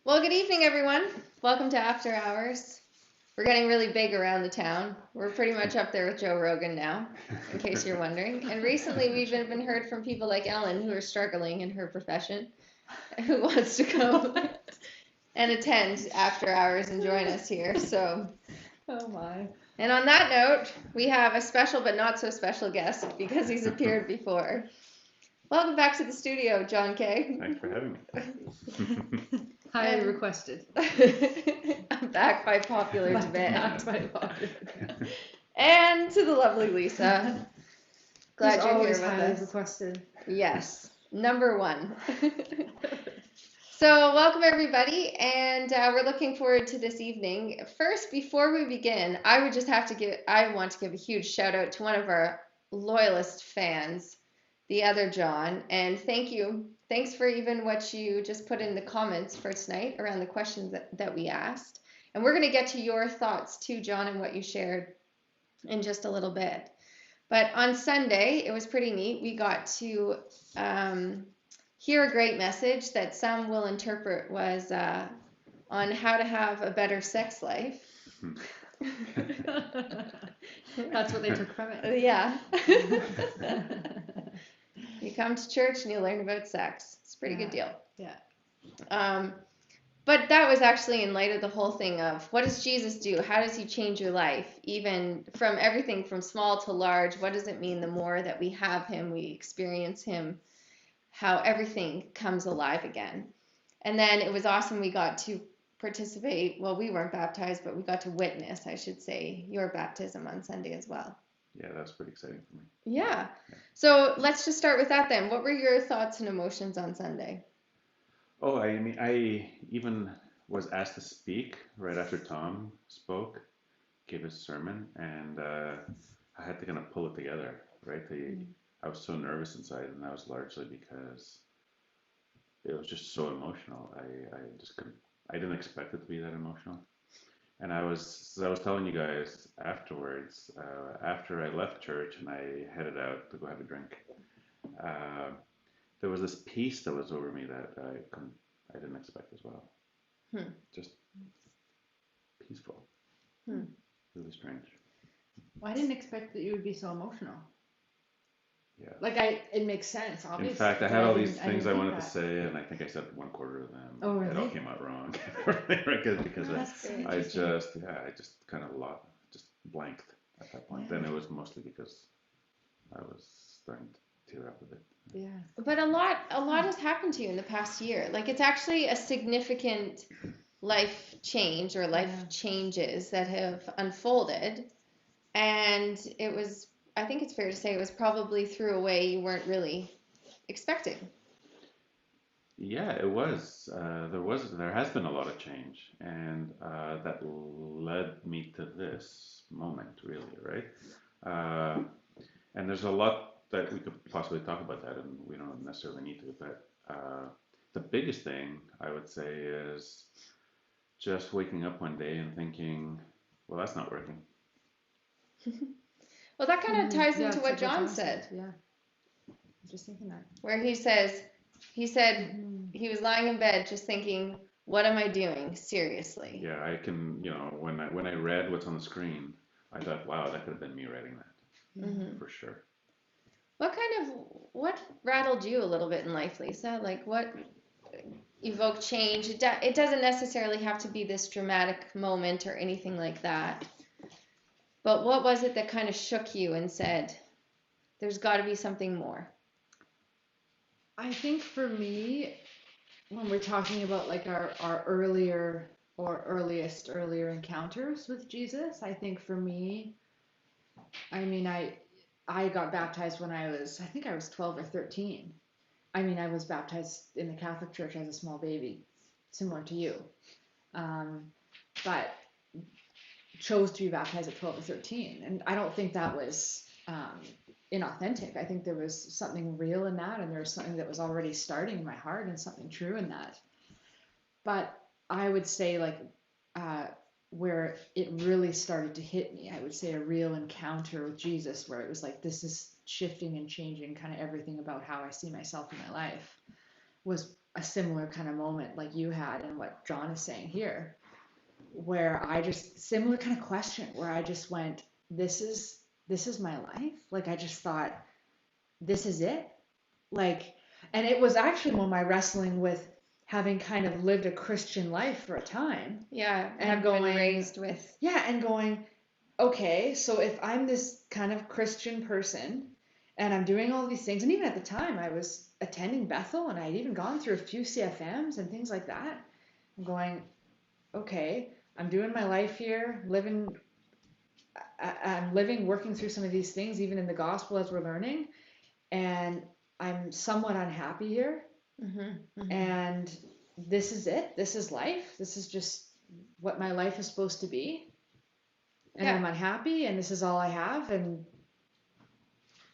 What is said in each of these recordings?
Well, good evening, everyone. Welcome to After Hours. We're getting really big around the town. We're pretty much up there with Joe Rogan now, in case you're wondering. And recently, we've even heard from people like Ellen who are struggling in her profession, who wants to come and attend After Hours and join us here. So, Oh my. and on that note, we have a special but not so special guest because he's appeared before. Welcome back to the studio, John Kay. Thanks for having me. Highly requested. I'm back by popular demand. Back by popular demand. And to the lovely Lisa. Glad Who's you're here always with highly us. requested. Yes, number one. So welcome everybody, and we're looking forward to this evening. First, before we begin, I want to give a huge shout out to one of our loyalist fans, the other John, and thank you. Thanks for even what you just put in the comments for tonight around the questions that we asked. And we're going to get to your thoughts too, John, and what you shared in just a little bit. But on Sunday, it was pretty neat. We got to hear a great message that some will interpret was on how to have a better sex life. That's what they took from it. Yeah. You come to church and you learn about sex. It's a pretty good deal. Yeah. But that was actually in light of the whole thing of what does Jesus do? How does he change your life? Even from everything from small to large, what does it mean the more that we have him, we experience him, how everything comes alive again? And then it was awesome. We got to participate. Well, we weren't baptized, but we got to witness, I should say, your baptism on Sunday as well. Yeah, that's pretty exciting for me. Yeah. So let's just start with that then. What were your thoughts and emotions on Sunday? Oh, I mean, I even was asked to speak right after Tom spoke, gave his sermon, and I had to kind of pull it together, right? I was so nervous inside, and that was largely because it was just so emotional. I just couldn't, I didn't expect it to be that emotional. And as I was telling you guys afterwards, after I left church and I headed out to go have a drink, uh, there was this peace that was over me that I didn't expect as well. Just peaceful. Really strange. Well, I didn't expect that you would be so emotional. Yeah. Like it makes sense, obviously. In fact, I had all these things I didn't wanted think to say, and I think I said 1/4 of them. Oh, It all really? came out wrong, because That's so I interesting. just kind of just blanked at that point. Then it was mostly because I was starting to tear up a bit. Yeah. But a lot has happened to you in the past year. Like it's actually a significant life change or life changes that have unfolded. And I think it's fair to say it was probably through a way you weren't really expecting. Yeah, it was. There has been a lot of change, and that led me to this moment, really, right? Uh, and there's a lot that we could possibly talk about that, and we don't necessarily need to. But the biggest thing I would say is just waking up one day and thinking, well, that's not working. Well, that kind of ties into it's what like John said, Yeah. I'm just thinking that. where he said he was lying in bed just thinking, what am I doing? Seriously. Yeah, I can, when I read what's on the screen, I thought, wow, that could have been me writing that, for sure. What rattled you a little bit in life, Lisa? Like what evoked change? It doesn't necessarily have to be this dramatic moment or anything like that. But what was it that kind of shook you and said, there's got to be something more? I think for me, when we're talking about like our earlier encounters with Jesus, I think for me, I mean, I got baptized when I think I was 12 or 13. I mean, I was baptized in the Catholic Church as a small baby, similar to you, but chose to be baptized at 12 or 13. And I don't think that was inauthentic. I think there was something real in that, and there was something that was already starting in my heart and something true in that. But I would say like where it really started to hit me, I would say a real encounter with Jesus where it was like, this is shifting and changing kind of everything about how I see myself in my life. was a similar kind of moment like you had and what John is saying here, where I just similar kind of question where I just went, this is my life. Like I just thought, this is it. Like, and it was actually when my wrestling with having kind of lived a Christian life for a time. Yeah, And I've going, been raised with. Yeah, and going, okay, so if I'm this kind of Christian person and I'm doing all these things, and even at the time I was attending Bethel and I'd even gone through a few CFMs and things like that. I'm going, okay, I'm doing my life here, I'm living, working through some of these things, even in the gospel as we're learning, and I'm somewhat unhappy here. And this is it. This is life. This is just what my life is supposed to be. And I'm unhappy, and this is all I have, and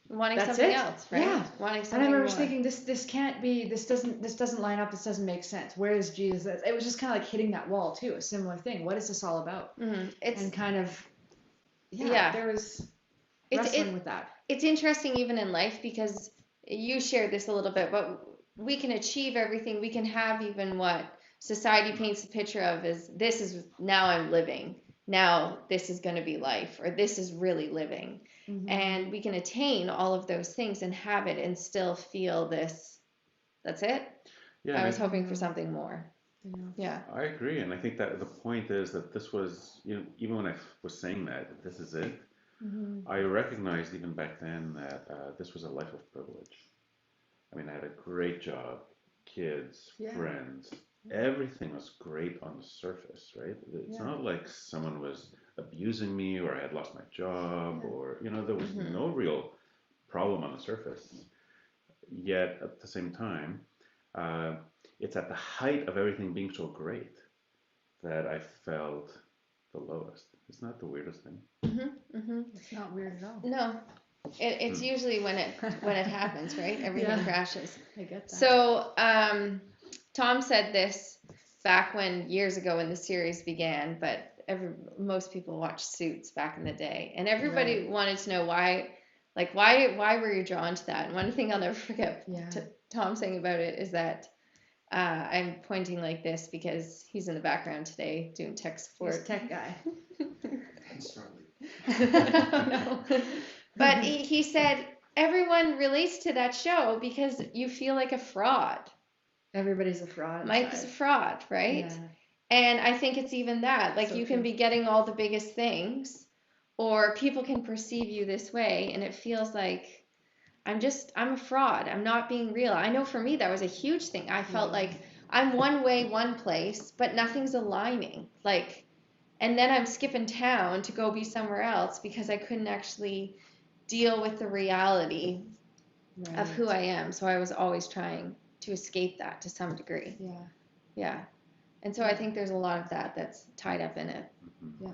wanting that's something it. else, right? Yeah. Wanting And I something remember more. thinking, this can't be. This doesn't line up. This doesn't make sense. Where is Jesus? It was just kind of like hitting that wall too. A similar thing. What is this all about? It's And kind of, there was wrestling with that. It's interesting even in life because you shared this a little bit, but we can achieve everything. We can have even what society paints a picture of as this is now I'm living. Now this is going to be life, or this is really living. And we can attain all of those things and have it and still feel this. That's it. Yeah, I was hoping for something more. Yeah. I agree, and I think that the point is that this was, even when I was saying that this is it, I recognized even back then that this was a life of privilege. I mean, I had a great job, kids, friends, everything was great on the surface, right? It's not like someone was abusing me or I had lost my job or, there was no real problem on the surface. Yet at the same time, it's at the height of everything being so great that I felt the lowest. It's not the weirdest thing. It's not weird at all. No, it's usually when it happens, right? Everything crashes. I get that. So Tom said this back when years ago when the series began, but most people watched Suits back in the day, and everybody wanted to know why were you drawn to that? And one thing I'll never forget Tom saying about it is that I'm pointing like this because he's in the background today doing tech support. He's a tech guy. No. But he said everyone relates to that show because you feel like a fraud. Everybody's a fraud. Mike's a fraud, right? Yeah. And I think it's even that. Like, you can be getting all the biggest things, or people can perceive you this way, and it feels like I'm a fraud. I'm not being real. I know for me that was a huge thing. I felt like I'm one way, one place, but nothing's aligning. Like, and then I'm skipping town to go be somewhere else because I couldn't actually deal with the reality of who I am. So I was always trying to escape that to some degree. Yeah. And so I think there's a lot of that that's tied up in it. Yeah.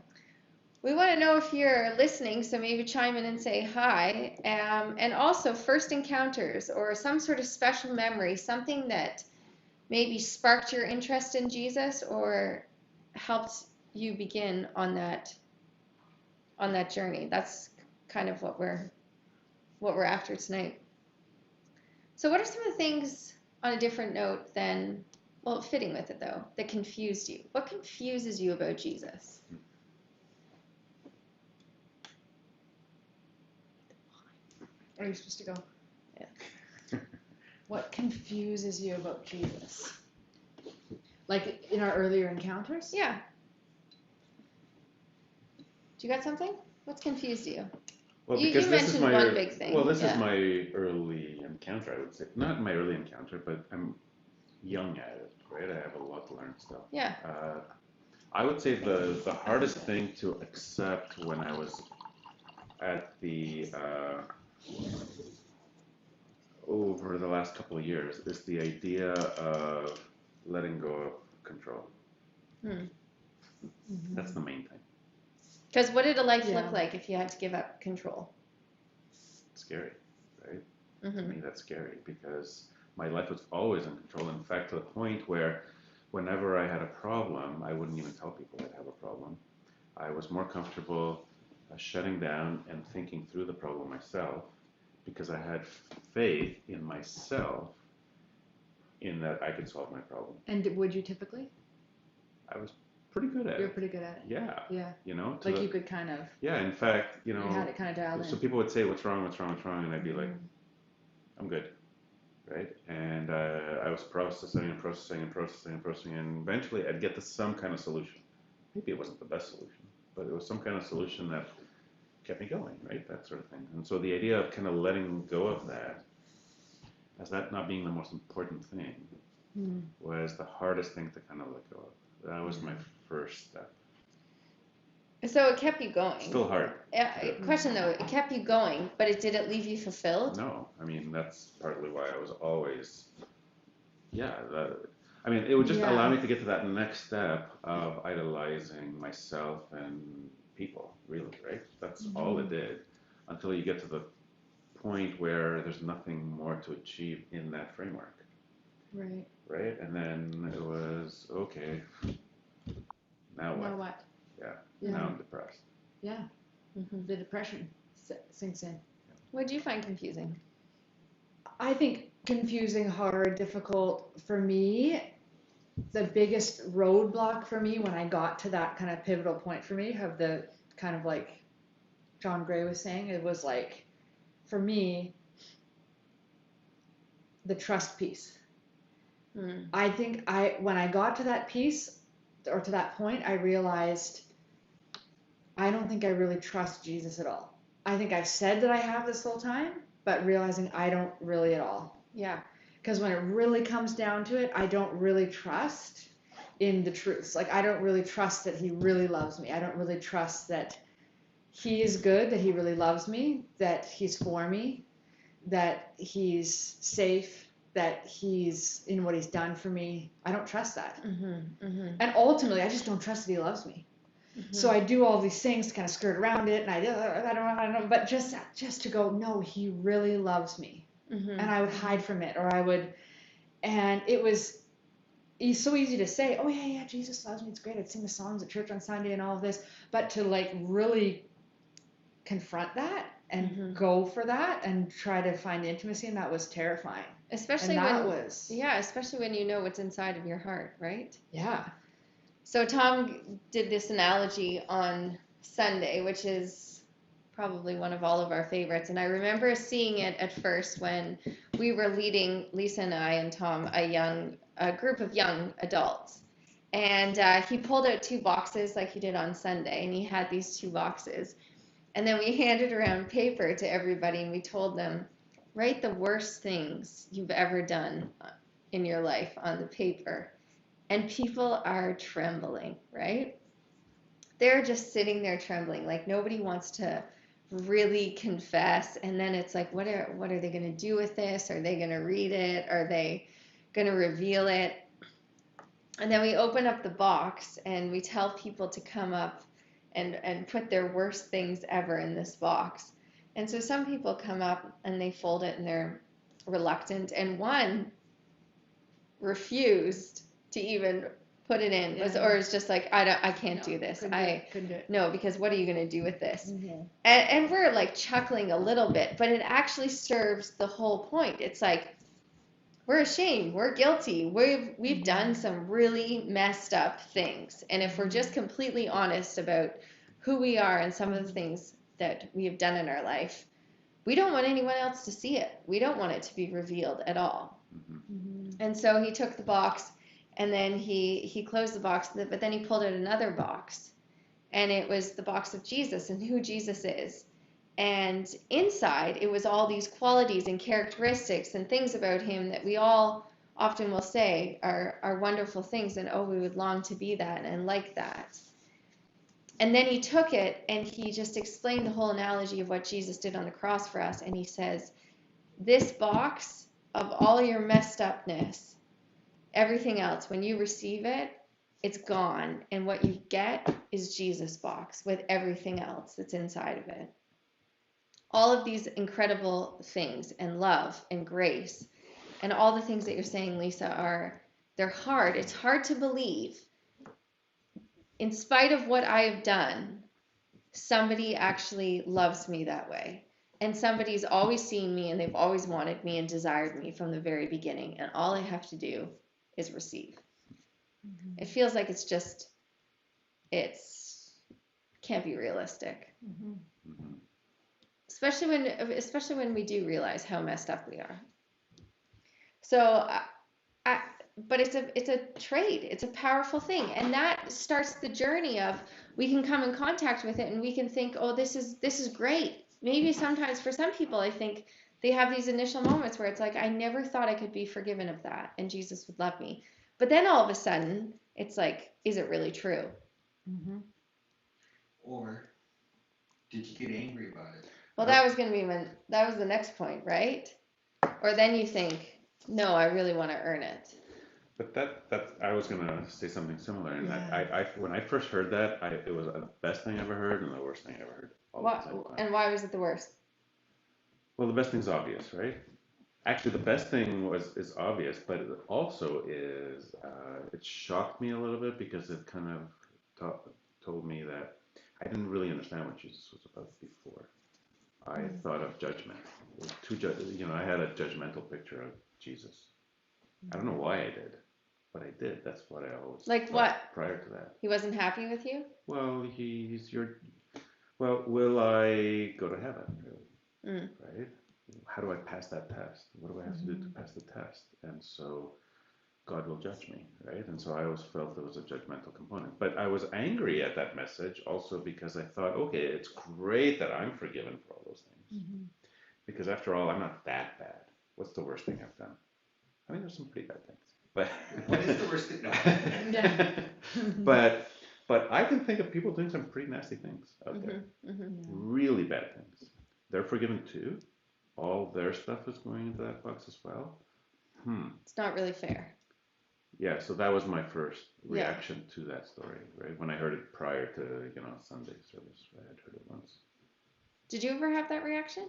We want to know if you're listening, so maybe chime in and say hi. And also first encounters or some sort of special memory, something that maybe sparked your interest in Jesus or helped you begin on that journey. That's kind of what we're after tonight. So what are some of the things, on a different note than, well, fitting with it though, that confused you? What confuses you about Jesus? Are you supposed to go? Yeah. What confuses you about Jesus? Like in our earlier encounters? Yeah. Do you got something? What's confused you? Well, You because this is mentioned my one big thing. well, this Yeah. is my early encounter. I would say not my early encounter, but I'm young at it. Right, I have a lot to learn still. Yeah. I would say the hardest thing to accept when I was at the over the last couple of years is the idea of letting go of control. That's the main thing. Because what did a life look like if you had to give up control? Scary, right? To me, that's scary because my life was always in control. In fact, to the point where whenever I had a problem, I wouldn't even tell people I'd have a problem. I was more comfortable shutting down and thinking through the problem myself because I had faith in myself in that I could solve my problem. And would you typically? I was pretty good at You're it. pretty good at it. Yeah. Yeah. You know, Like you could kind of. yeah, in fact, You had it kind of dialed so in. people would say, what's wrong, and I'd be like, I'm good, right? And I was processing, and eventually I'd get to some kind of solution. Maybe it wasn't the best solution, but it was some kind of solution that kept me going, right? That sort of thing. And so the idea of kind of letting go of that, as that not being the most important thing, was the hardest thing to kind of let go of. That was my first step. So it kept you going. Still hard. Question though, it kept you going, but did it leave you fulfilled? No, I mean that's partly why I was always, I mean it would just allow me to get to that next step of idolizing myself and people, really, right? That's all it did, until you get to the point where there's nothing more to achieve in that framework. Right. Right? And then it was, okay, now what? Now what? Yeah. Yeah. Now I'm depressed. Yeah. The depression sinks in. What did you find confusing? I think confusing, hard, difficult for me. The biggest roadblock for me when I got to that kind of pivotal point for me, of the kind of like John Gray was saying, it was like, for me, the trust piece. I think when I got to that piece, or to that point, I realized I don't think I really trust Jesus at all. I think I've said that I have this whole time, but realizing I don't really at all. Yeah. Because when it really comes down to it, I don't really trust in the truths. Like, I don't really trust that he really loves me. I don't really trust that he is good, that he really loves me, that he's for me, that he's safe, that he's in what he's done for me. I don't trust that. And ultimately, I just don't trust that he loves me. So I do all these things to kind of skirt around it, and I don't know, but just to go, no, he really loves me. And I would hide from it, or I would, and it's so easy to say, oh yeah, Jesus loves me, it's great, I'd sing the songs at church on Sunday and all of this, but to like really confront that and go for that and try to find intimacy, and that was terrifying. Especially when you know what's inside of your heart, right? Yeah. So Tom did this analogy on Sunday, which is probably one of all of our favorites. And I remember seeing it at first when we were leading, Lisa and I and Tom, a group of young adults. And he pulled out 2 boxes like he did on Sunday, and he had these 2 boxes. And then we handed around paper to everybody, and we told them, write the worst things you've ever done in your life on the paper. And people are trembling, right? They're just sitting there trembling, like nobody wants to really confess. And then it's like, what are they going to do with this? Are they going to read it? Are they going to reveal it? And then we open up the box and we tell people to come up and put their worst things ever in this box. And so some people come up and they fold it and they're reluctant. And one refused to even put it in, or it's just like, I can't do this. Couldn't do it. No, because what are you going to do with this? And we're like chuckling a little bit, but it actually serves the whole point. It's like, we're ashamed, we're guilty, we've done some really messed up things, and if we're just completely honest about who we are and some of the things that we have done in our life, we don't want anyone else to see it. We don't want it to be revealed at all. And so he took the box, and then he closed the box, but then he pulled out another box, and it was the box of Jesus and who Jesus is. And inside, it was all these qualities and characteristics and things about him that we all often will say are wonderful things, and we would long to be that and like that. And then he took it and he just explained the whole analogy of what Jesus did on the cross for us. And he says, this box of all your messed upness, everything else, when you receive it, it's gone. And what you get is Jesus' box with everything else that's inside of it. All of these incredible things and love and grace and all the things that you're saying, Lisa, they're hard. It's hard to believe. In spite of what I have done, somebody actually loves me that way. and somebody's always seen me and they've always wanted me and desired me from the very beginning, and all I have to do is receive. Mhm. It feels like it's can't be realistic, Mhm. Mhm. especially when we do realize how messed up we are. So but it's a trade. It's a powerful thing, and that starts the journey of we can come in contact with it, and we can think, oh, this is great. Maybe sometimes for some people, I think they have these initial moments where it's like, I never thought I could be forgiven of that, and Jesus would love me. But then all of a sudden, it's like, is it really true? Mhm. Or did you get angry about it? Well, that was the next point, right? Or then you think, no, I really want to earn it. But that I was gonna say something similar, and Yeah. I when I first heard that, it was the best thing I ever heard and the worst thing I ever heard all at the same time. And why was it the worst? Well, the best thing's obvious, right? Actually, the best thing is obvious, but it also is it shocked me a little bit because it kind of told me that I didn't really understand what Jesus was about before. I thought of judgment. It was I had a judgmental picture of Jesus. I don't know why I did, but I did. That's what I always Like thought what? prior to that. He wasn't happy with you? Well, will I go to heaven, really? Mm. Right? How do I pass that test? What do I have to do to pass the test? And so God will judge me, right? And so I always felt there was a judgmental component. But I was angry at that message also because I thought, okay, it's great that I'm forgiven for all those things. Mhm. Because after all, I'm not that bad. What's the worst thing I've done? I mean, there's some pretty bad things. But What is the worst thing? No. but I can think of people doing some pretty nasty things out there. Mm-hmm. Really bad things. They're forgiven too. All their stuff is going into that box as well. It's not really fair. Yeah, so that was my first reaction to that story, right? When I heard it prior to, Sunday service, right? I'd heard it once. Did you ever have that reaction?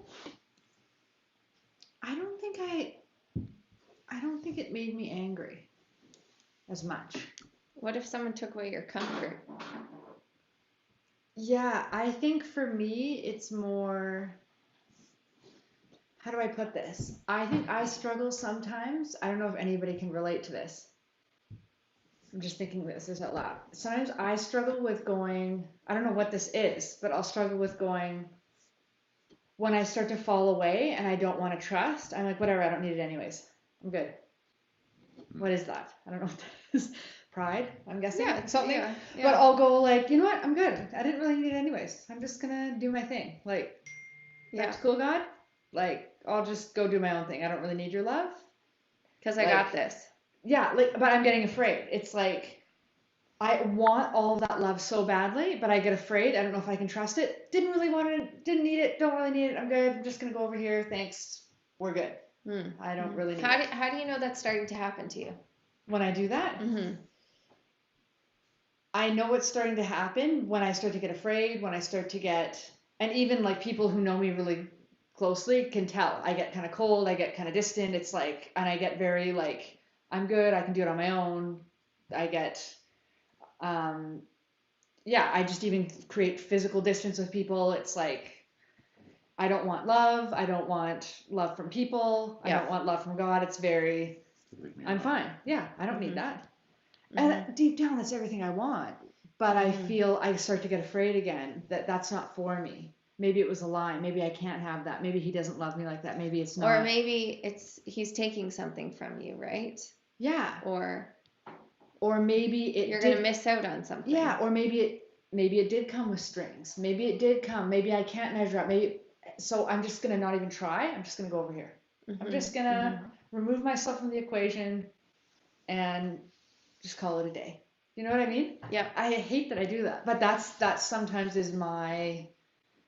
I don't think it made me angry as much. What if someone took away your comfort? Yeah, I think for me, it's more, how do I put this? I think I struggle sometimes. I don't know if anybody can relate to this. I'm just thinking this out loud. Sometimes I struggle with going, I don't know what this is, but I'll struggle with going, when I start to fall away and I don't want to trust, I'm like, whatever, I don't need it anyways. I'm good. What is that? I don't know what that is. Pride, I'm guessing. Yeah, something. yeah. But I'll go like, you know what? I'm good. I didn't really need it anyways. I'm just gonna do my thing. Like, that's cool, God. Like, I'll just go do my own thing. I don't really need your love. Because I got this. Yeah, but I'm getting afraid. It's like, I want all of that love so badly, but I get afraid. I don't know if I can trust it. Didn't really want it. Didn't need it. Don't really need it. I'm good. I'm just gonna go over here. Thanks. We're good. I don't really need it. How do you know that's starting to happen to you? When I do that, I know it's starting to happen when I start to get afraid, when I start to get, and even like people who know me really closely can tell. I get kind of cold, I get kind of distant. It's like, and I get very like, I'm good, I can do it on my own. I get, I just even create physical distance with people. It's like, I don't want love. I don't want love from people. I don't want love from God. It's very, I'm fine. Yeah, I don't need that. And deep down, that's everything I want. But I feel I start to get afraid again that that's not for me. Maybe it was a lie. Maybe I can't have that. Maybe he doesn't love me like that. Maybe it's not. Or maybe he's taking something from you, right? Yeah. Or maybe you're going to miss out on something. Yeah. Or maybe it did come with strings. Maybe it did come. Maybe I can't measure up. So I'm just going to not even try. I'm just going to go over here. I'm just going to remove myself from the equation and just call it a day. You know what I mean? Yeah. I hate that I do that, but that sometimes is my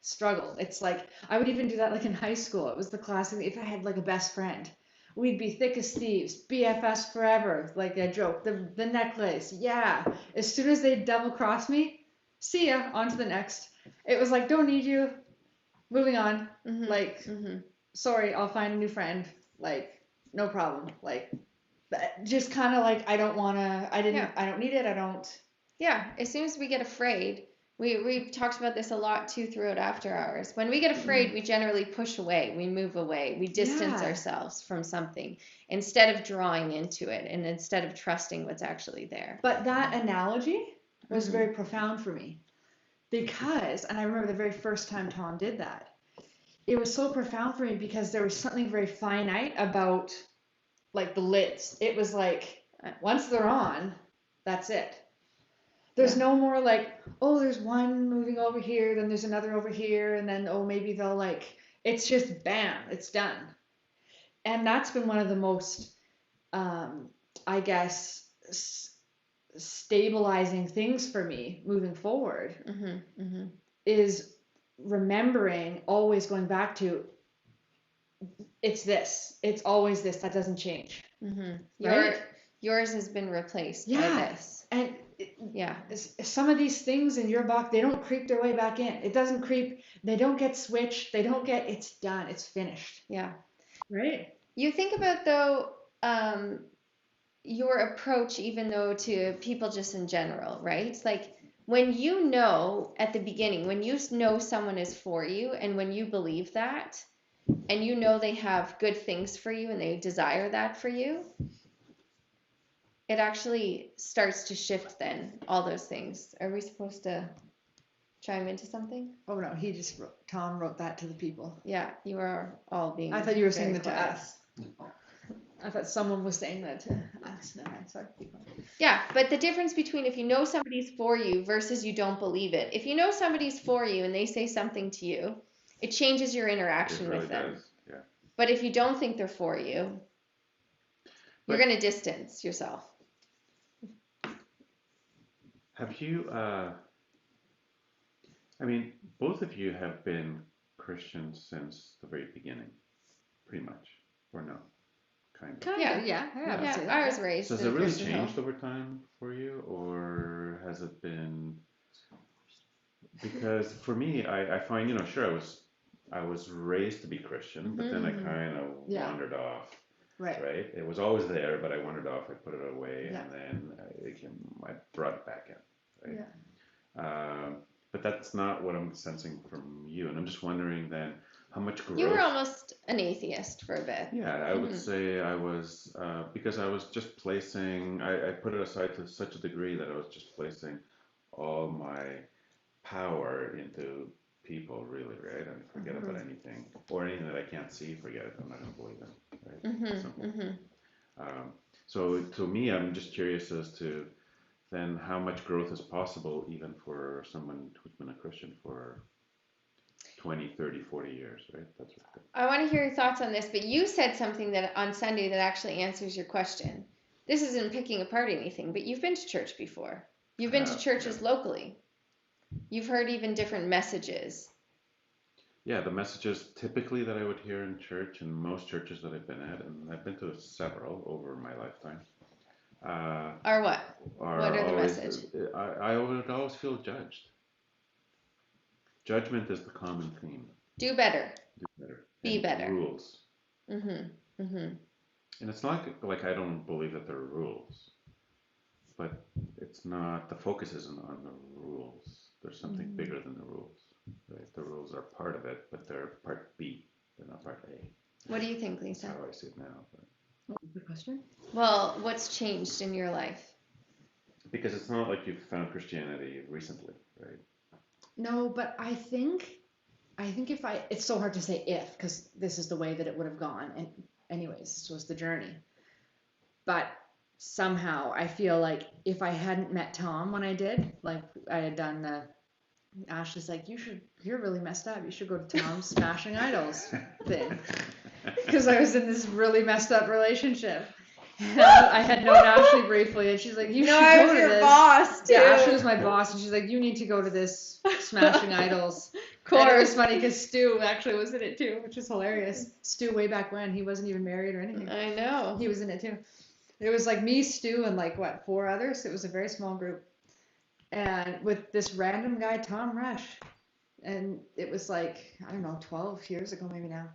struggle. It's like, I would even do that like in high school. It was the classic, if I had like a best friend, we'd be thick as thieves, BFS forever, like a joke, the necklace. Yeah. As soon as they double cross me, see ya, on to the next. It was like, don't need you, moving on. Like, sorry, I'll find a new friend. Like, no problem. Like, just kind of like, I don't want to, I don't need it. I don't. Yeah. As soon as we get afraid, We've talked about this a lot too throughout After Hours. When we get afraid, we generally push away, we move away, we distance Yeah. ourselves from something instead of drawing into it and instead of trusting what's actually there. But that analogy was Mhm. very profound for me because, and I remember the very first time Tom did that, it was so profound for me because there was something very finite about like the lids. It was like once they're on, that's it. There's no more like, oh, there's one moving over here, then there's another over here, and then oh, maybe they'll like, it's just bam, it's done. And that's been one of the most, I guess, stabilizing things for me moving forward is remembering, always going back to, it's this, it's always this, that doesn't change. Right? Yours has been replaced by Yeah. this. And Yeah. some of these things in your box, they don't creep their way back in. It doesn't creep. They don't get switched. They don't get, it's done. It's finished. Yeah. Right. You think about though, your approach, even though to people just in general, right? It's like when you know at the beginning, when you know someone is for you, and when you believe that, and you know they have good things for you and they desire that for you, it actually starts to shift then, all those things. Are we supposed to chime into something? Oh no, Tom wrote that to the people. Yeah, you are all being. I thought you were very saying that to quiet. us. I thought someone was saying that to us. No, I'm sorry. Yeah, but the difference between if you know somebody's for you versus you don't believe it. If you know somebody's for you and they say something to you, it changes your It interaction really with them. does. Yeah. But if you don't think they're for you, you're But- going to distance yourself. Have you, I mean, both of you have been Christians since the very beginning, pretty much, or no? Kind of. Kind Yeah. of, yeah. I would Yeah, say I that. was raised So has in it really Christian home. changed over time for you, or has it been? Because for me, I find, sure, I was raised to be Christian, but then I kind of Yeah. wandered off. Right. Right? It was always there, but I wandered off. I put it away, Yeah. and then I brought it back in. Right? Yeah. But that's not what I'm sensing from you, and I'm just wondering then how much growth. You were almost an atheist for a bit. Yeah, I would say I was, because I was just placing, I put it aside to such a degree that I was just placing all my power into people, really, right? And forget about anything, or anything that I can't see, forget it, I'm not going to believe in, right? Simple. So to me, I'm just curious as to then how much growth is possible even for someone who's been a Christian for 20, 30, 40 years, right? That's what I want to hear your thoughts on this, but you said something that on Sunday that actually answers your question. This isn't picking apart anything, but you've been to church before. You've been to churches locally. You've heard even different messages. Yeah, the messages typically that I would hear in church, and most churches that I've been at, and I've been to several over my lifetime, Or what? are What are the always, message? I would always feel judged. Judgment is the common theme. Do better. Do better. Be And better. Rules. And it's not like I don't believe that there are rules, but it's not, the focus isn't on the rules. There's something bigger than the rules. Right? The rules are part of it, but they're part B. They're not part A. What do you think, That's Lisa? how I see it now. But. What was the question? Well, what's changed in your life? Because it's not like you've found Christianity recently, right? No, but I think it's so hard to say if, because this is the way that it would have gone. And anyways, this was the journey. But somehow I feel like if I hadn't met Tom when I did, like I had done Ashley's like, you're really messed up. You should go to Tom's Smashing Idols thing. Because I was in this really messed up relationship. And I had known Ashley briefly, and she's like, you should go to this. boss too. Yeah, Ashley was my boss, and she's like, you need to go to this Smashing Idols. Of And it was course. funny because Stu actually was in it too, which is hilarious. Stu, way back when, he wasn't even married or anything. I know. He was in it too. It was like me, Stu, and like, what, 4 others? It was a very small group. And with this random guy, Tom Rush. And it was like, I don't know, 12 years ago maybe now.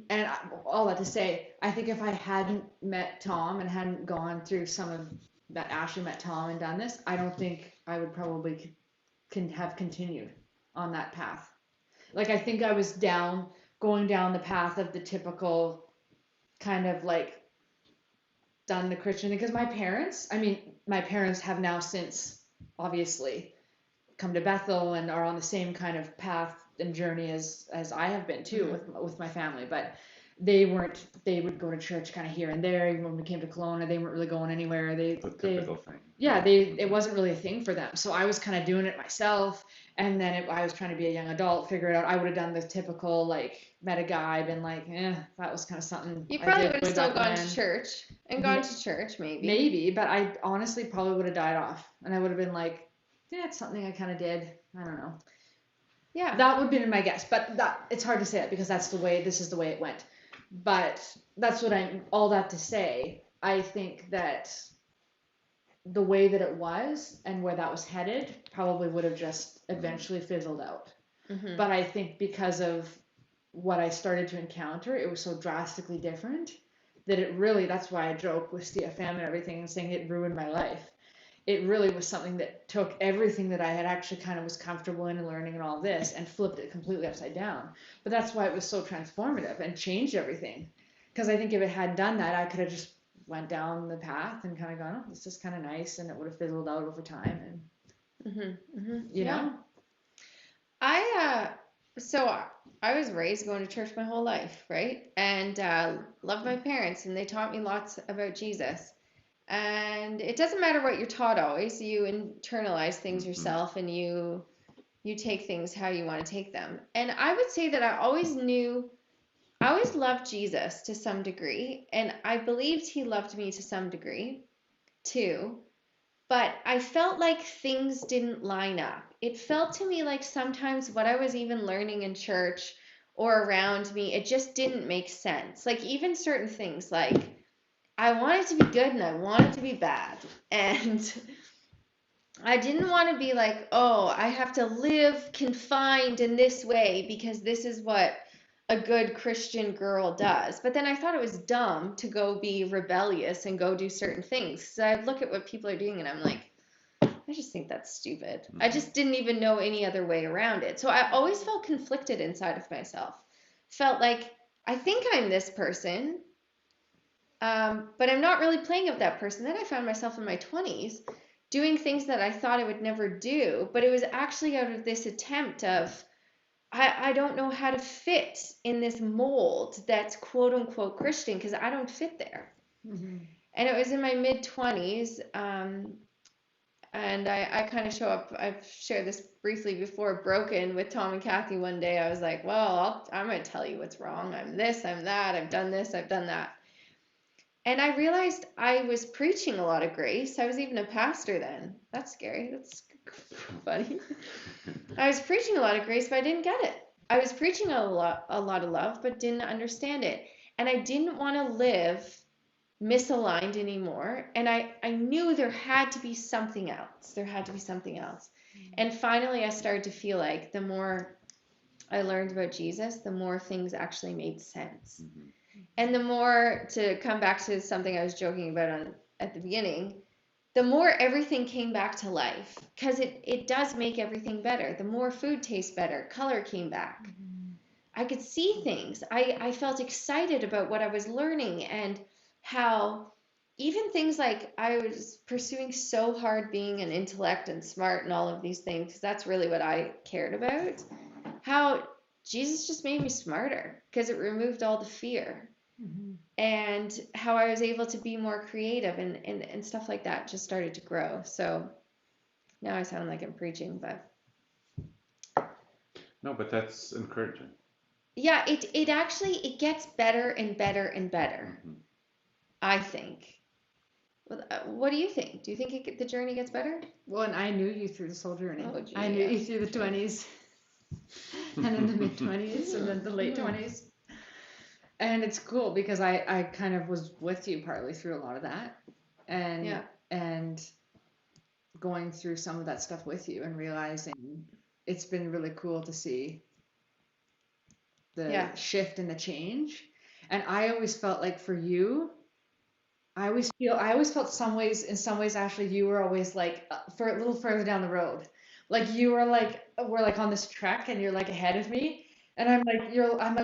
And all that to say, I think if I hadn't met Tom and hadn't gone through some of that, Ashley met Tom and done this, I don't think I would probably can have continued on that path. Like I think I was going down the path of the typical kind of like done the Christian thing because my parents have now since obviously come to Bethel and are on the same kind of path and journey as I have been too with my family, but they would go to church kind of here and there. Even when we came to Kelowna, they weren't really going anywhere. The typical thing. Yeah, it wasn't really a thing for them. So I was kind of doing it myself. And then I was trying to be a young adult, figure it out. I would have done the typical, like, met a guy, been like, that was kind of something. You I probably did would way have still back gone when. to church and gone to church, maybe. Maybe, but I honestly probably would have died off. And I would have been like, yeah, it's something I kind of did. I don't know. Yeah. That would have been my guess. But it's hard to say it because this is the way it went. But that's all that to say, I think that the way that it was and where that was headed probably would have just eventually fizzled out. Mm-hmm. But I think because of what I started to encounter, it was so drastically different that that's why I joke with CFM and everything and saying it ruined my life. It really was something that took everything that I had actually kind of was comfortable in and learning and all this and flipped it completely upside down. But that's why it was so transformative and changed everything. Because I think if it had done that, I could have just went down the path and kind of gone, oh, this is kind of nice, and it would have fizzled out over time. And you know, so I was raised going to church my whole life, right? And loved my parents, and they taught me lots about Jesus. And it doesn't matter what you're taught always. You internalize things yourself, and you take things how you want to take them. And I would say that I always loved Jesus to some degree, and I believed he loved me to some degree too. But I felt like things didn't line up. It felt to me like sometimes what I was even learning in church or around me, it just didn't make sense. Like even certain things, like I wanted to be good and I wanted to be bad. And I didn't want to be like, oh, I have to live confined in this way because this is what a good Christian girl does. But then I thought it was dumb to go be rebellious and go do certain things. So I'd look at what people are doing and I'm like, I just think that's stupid. I just didn't even know any other way around it. So I always felt conflicted inside of myself. Felt like I think I'm this person, but I'm not really playing up that person. Then I found myself in my 20s doing things that I thought I would never do, but it was actually out of this attempt of, I don't know how to fit in this mold that's quote unquote Christian because I don't fit there. Mm-hmm. And it was in my mid 20s. And I kind of show up, I've shared this briefly before, broken with Tom and Kathy one day. I was like, well, I'm going to tell you what's wrong. I'm this, I'm that, I've done this, I've done that. And I realized I was preaching a lot of grace. I was even a pastor then. That's scary. That's funny. I was preaching a lot of grace, but I didn't get it. I was preaching a lot of love, but didn't understand it. And I didn't want to live misaligned anymore. And I knew there had to be something else. There had to be something else. And finally, I started to feel like the more I learned about Jesus, the more things actually made sense. Mm-hmm. And the more, to come back to something I was joking about at the beginning, the more everything came back to life, because it does make everything better. The more food tastes better, color came back. Mm-hmm. I could see things. I felt excited about what I was learning and how even things like I was pursuing so hard being an intellect and smart and all of these things, because that's really what I cared about, how Jesus just made me smarter because it removed all the fear. Mm-hmm. And how I was able to be more creative and stuff like that just started to grow. So now I sound like I'm preaching, but no, but that's encouraging. Yeah, it actually gets better and better and better. Mm-hmm. I think. What do you think? Do you think the journey gets better? Well, and I knew you through this whole journey. Oh, gee, I knew you through the 20s and then the mid 20s and then the late 20s. And it's cool because I kind of was with you partly through a lot of that and going through some of that stuff with you and realizing it's been really cool to see the shift and the change. And I always felt like for you, I always felt in some ways, Ashley, you were always like for a little further down the road. Like we're like on this trek and you're like ahead of me. And I'm like,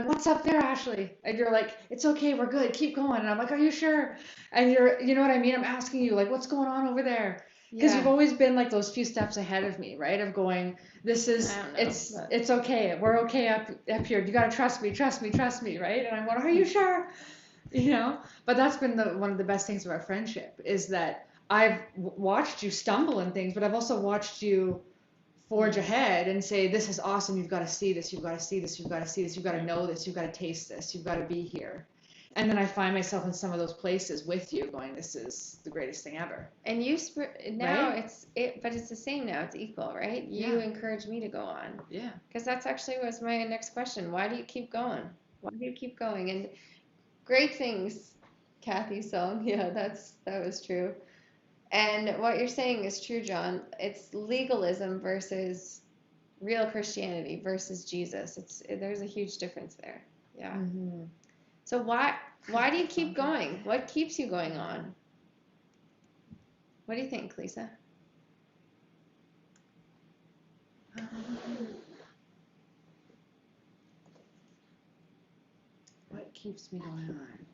what's up there, Ashley? And you're like, it's okay, we're good, keep going. And I'm like, are you sure? And you know what I mean? I'm asking you, like, what's going on over there? Because you've Yeah. always been like those few steps ahead of me, right? Of going, this is, I don't know, but it's okay, we're okay up here. You gotta trust me, right? And I'm going, are you sure? You know? But that's been one of the best things about friendship is that I've watched you stumble in things, but I've also watched you forge ahead and say, this is awesome. You've got to see this. You've got to see this. You've got to see this. You've got to know this. You've got to taste this. You've got to be here. And then I find myself in some of those places with you going, this is the greatest thing ever. and you now Right? but it's the same now. It's equal, right? You Yeah. encourage me to go on Yeah. because that's actually was my next question. Why do you keep going? Why do you keep going? And great things, Kathy's song. Yeah, that was true. And what you're saying is true, John. It's legalism versus real Christianity versus Jesus. There's a huge difference there. Yeah. Mm-hmm. So why do you keep going? What keeps you going on? What do you think, Lisa? What keeps me going on?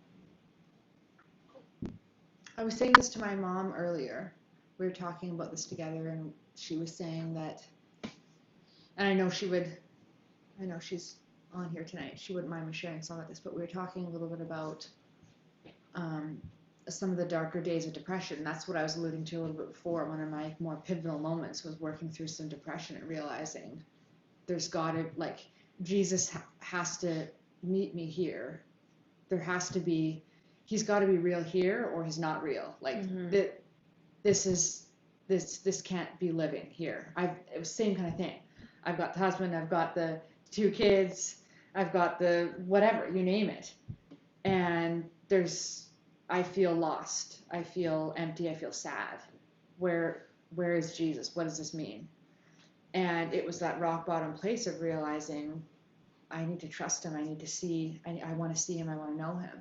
I was saying this to my mom earlier. We were talking about this together, and she was saying that, and I know she's on here tonight. She wouldn't mind me sharing some of this, but we were talking a little bit about some of the darker days of depression. That's what I was alluding to a little bit before. One of my more pivotal moments was working through some depression and realizing there's got to, like, Jesus has to meet me here. There has to be, he's got to be real here or he's not real. Like, this can't be living here. It was the same kind of thing. I've got the husband, I've got the 2 kids, I've got the whatever, you name it. And I feel lost. I feel empty. I feel sad. Where is Jesus? What does this mean? And it was that rock bottom place of realizing I need to trust him. I need to see, I want to see him. I want to know him.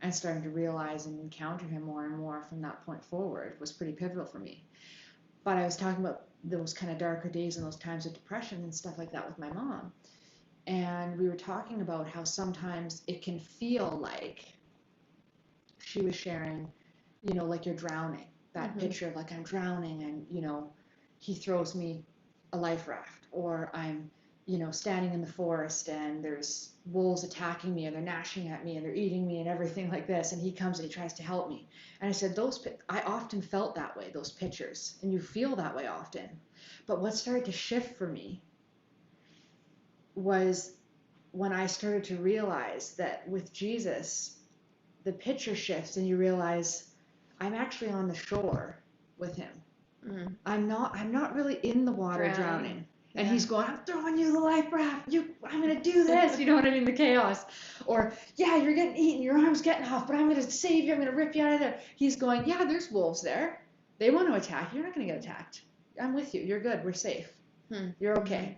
And starting to realize and encounter him more and more from that point forward was pretty pivotal for me. But I was talking about those kind of darker days and those times of depression and stuff like that with my mom. And we were talking about how sometimes it can feel like, she was sharing, like you're drowning. That picture of like I'm drowning and, he throws me a life raft, or I'm, standing in the forest and there's wolves attacking me and they're gnashing at me and they're eating me and everything like this. And he comes and he tries to help me. And I said, I often felt that way, those pictures, and you feel that way often. But what started to shift for me was when I started to realize that with Jesus, the picture shifts and you realize I'm actually on the shore with him. I'm not really in the water drowning. And he's going, I'm throwing you the life raft. I'm going to do this. You know what I mean? The chaos. Or, yeah, you're getting eaten. Your arm's getting off, but I'm going to save you. I'm going to rip you out of there. He's going, yeah, there's wolves there. They want to attack you. You're not going to get attacked. I'm with you. You're good. We're safe. You're okay.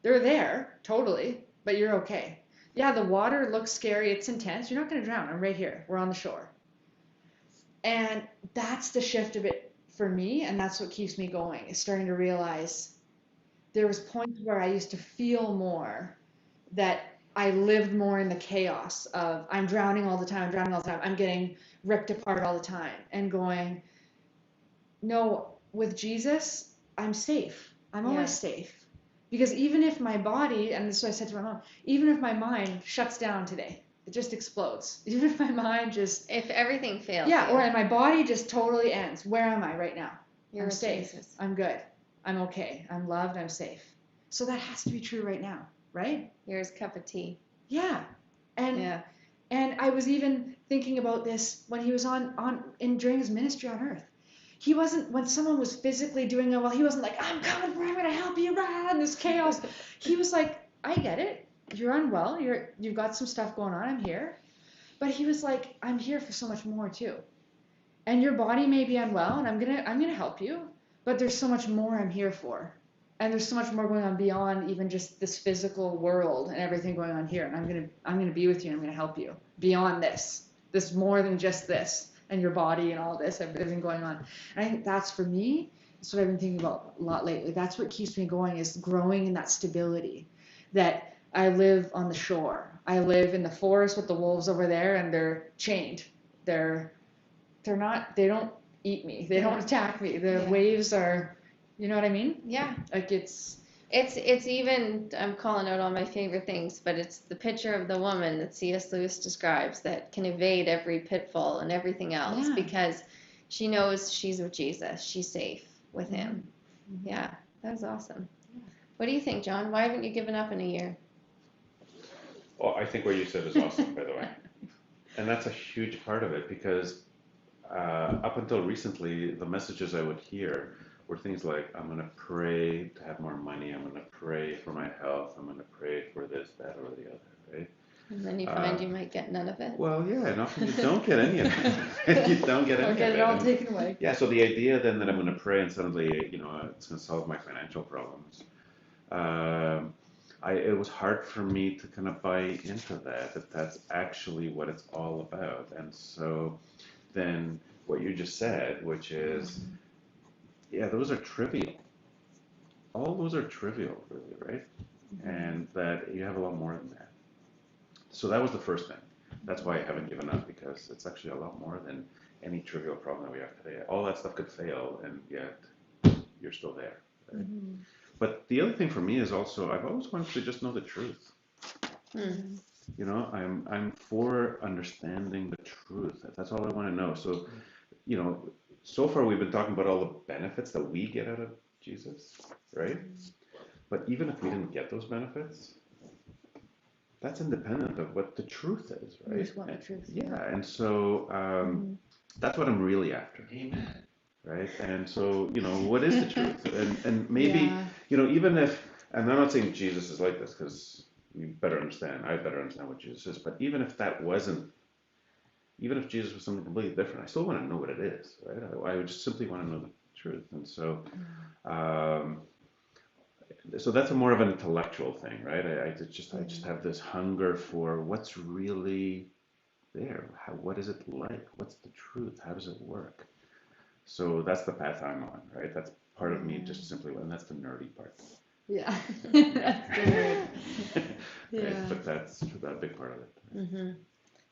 They're there, totally, but you're okay. Yeah, the water looks scary. It's intense. You're not going to drown. I'm right here. We're on the shore. And that's the shift of it for me, and that's what keeps me going, is starting to realize there was points where I used to feel more that I lived more in the chaos of I'm drowning all the time, I'm getting ripped apart all the time, and going, no, with Jesus, I'm safe. I'm always safe. Because even if my body, and this is what I said to my mom, even if my mind shuts down today, it just explodes. Even if my mind just... If everything fails. Yeah, or my body just totally ends. Where am I right now? I'm safe. Jesus. I'm good. I'm okay. I'm loved. I'm safe. So that has to be true right now, right? Here's a cup of tea. Yeah. And I was even thinking about this when he was during his ministry on earth. He wasn't, when someone was physically doing it well, he wasn't like, I'm coming, I'm going to help you, rah, in this chaos. He was like, I get it. You're unwell. You've got some stuff going on. I'm here. But he was like, I'm here for so much more too. And your body may be unwell, and I'm gonna help you. But there's so much more I'm here for. And there's so much more going on beyond even just this physical world and everything going on here. And I'm gonna be with you and I'm gonna help you beyond this. This more than just this and your body and all this, everything going on. And I think that's for me that's what I've been thinking about a lot lately. That's what keeps me going, is growing in that stability. That I live on the shore. I live in the forest with the wolves over there, and they're chained. They're not. They don't eat me. They don't attack me. The Yeah. waves are. You know what I mean? Yeah. Like it's. It's even, I'm calling out all my favorite things, but it's the picture of the woman that C.S. Lewis describes that can evade every pitfall and everything else Yeah. because she knows she's with Jesus. She's safe with him. Mhm. Yeah, that was awesome. What do you think, John? Why haven't you given up in a year? Well, I think what you said is awesome, by the way. And that's a huge part of it because up until recently, the messages I would hear were things like, I'm going to pray to have more money. I'm going to pray for my health. I'm going to pray for this, that, or the other, right? And then you find you might get none of it. Well, yeah, and often you don't get any of it. You don't get any Or get of it it. all And- taken away. yeah, so the idea then that I'm going to pray and suddenly, it's going to solve my financial problems. It was hard for me to kind of buy into that that's actually what it's all about. And so then what you just said, which is, yeah, those are trivial. All those are trivial, really, right? And that you have a lot more than that. So that was the first thing. That's why I haven't given up, because it's actually a lot more than any trivial problem that we have today. All that stuff could fail, and yet you're still there. Right? But the other thing for me is also, I've always wanted to just know the truth. Hmm. I'm for understanding the truth. That's all I want to know. So, so far we've been talking about all the benefits that we get out of Jesus, right? But even if we didn't get those benefits, that's independent of what the truth is, You right? just want the truth. Yeah, and so that's what I'm really after, Amen. right? And so, what is the truth? And maybe, Yeah. even if, and I'm not saying Jesus is like this, because I better understand what Jesus is, but even if Jesus was something completely different, I still want to know what it is, right? I would just simply want to know the truth. And so, so that's more of an intellectual thing, right? I just have this hunger for what's really there. What is it like? What's the truth? How does it work? So that's the path I'm on, right? That's part of me just simply, and that's the nerdy part. Yeah. That's good. Right? Yeah. But that's a big part of it.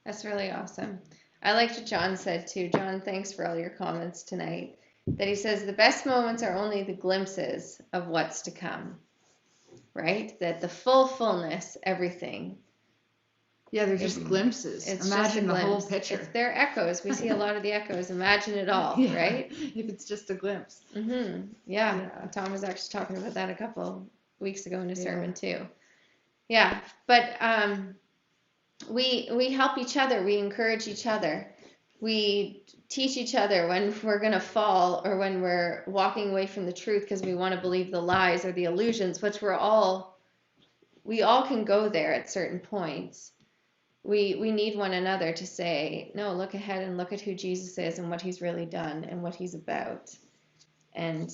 That's really awesome. I liked what John said too. John, thanks for all your comments tonight. That he says the best moments are only the glimpses of what's to come, right? That the fullness, everything. Yeah, they're just glimpses. It's Imagine just a the whole glimpse. picture. They're echoes. We see a lot of the echoes. Imagine it all, Yeah, right? If it's just a glimpse. Yeah. Yeah. Tom was actually talking about that a couple weeks ago in a Yeah. sermon too. Yeah, but we help each other. We encourage each other. We teach each other when we're going to fall or when we're walking away from the truth because we want to believe the lies or the illusions, which we all can go there at certain points. We need one another to say, no, look ahead and look at who Jesus is and what he's really done and what he's about. And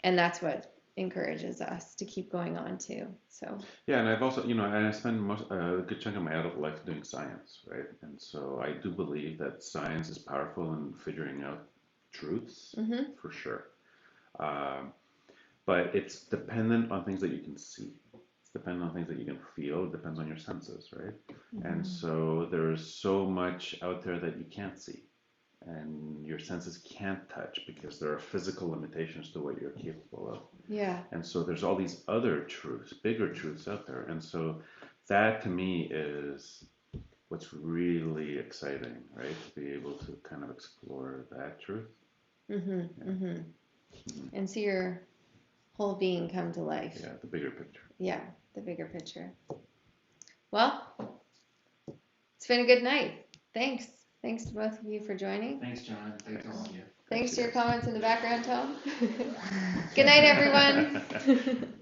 that's what encourages us to keep going on too. So Yeah, and I've also, and I spend a good chunk of my adult life doing science, right? And so I do believe that science is powerful in figuring out truths, for sure. But it's dependent on things that you can see. It's dependent on things that you can feel. It depends on your senses, right? And so there's so much out there that you can't see. And your senses can't touch because there are physical limitations to what you're capable of. yeah. And so there's all these other truths, bigger truths out there. And so that to me is what's really exciting, right? To be able to kind of explore that truth. And see your whole being come to life. Yeah, the bigger picture. Yeah, the bigger picture. Well, it's been a good night. Thanks. Thanks to both of you for joining. Thanks, John. Thanks to all of you. Thanks to your comments in the background, Tom. Good night, everyone.